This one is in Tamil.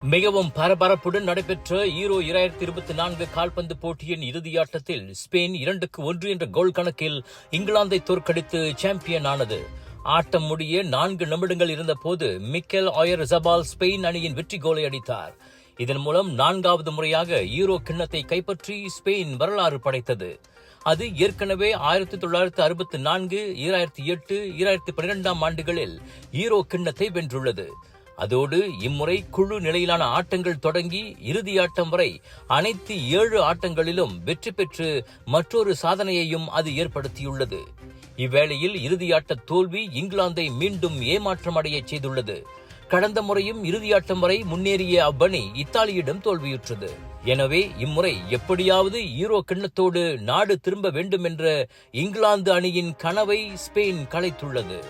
மிகவும் பரபரப்புடன் நடைபெற்ற ஈரோ 2024 கால்பந்து போட்டியின் இறுதியாட்டத்தில் ஸ்பெயின் 2-1 என்ற கோல் கணக்கில் இங்கிலாந்தை தோற்கடித்து சாம்பியன் ஆனது. ஆட்டம் முடிய 4 நிமிடங்கள் இருந்தபோது மிக்கேல் ஆயர்சபால் ஸ்பெயின் அணியின் வெற்றி கோலை அடித்தார். இதன் மூலம் 4வது முறையாக ஈரோ கிண்ணத்தை கைப்பற்றி ஸ்பெயின் வரலாறு படைத்தது. அது ஏற்கனவே 1964, 2008, 2012 ஆண்டுகளில் ஈரோ கிண்ணத்தை வென்றுள்ளது. அதோடு இம்முறை குழு நிலையிலான ஆட்டங்கள் தொடங்கி இறுதியாட்டம் வரை அனைத்து 7 ஆட்டங்களிலும் வெற்றி பெற்று மற்றொரு சாதனையையும் அது ஏற்படுத்தியுள்ளது. இவ்வேளையில் இறுதியாட்ட தோல்வி இங்கிலாந்தை மீண்டும் ஏமாற்றமடைய செய்துள்ளது. கடந்த முறையும் இறுதியாட்டம் வரை முன்னேறிய அவ்வணி இத்தாலியிடம் தோல்வியுற்றது. எனவே இம்முறை எப்படியாவது ஈரோ கிண்ணத்தோடு நாடு திரும்ப வேண்டும் என்ற இங்கிலாந்து அணியின் கனவை ஸ்பெயின் கலைத்துள்ளது.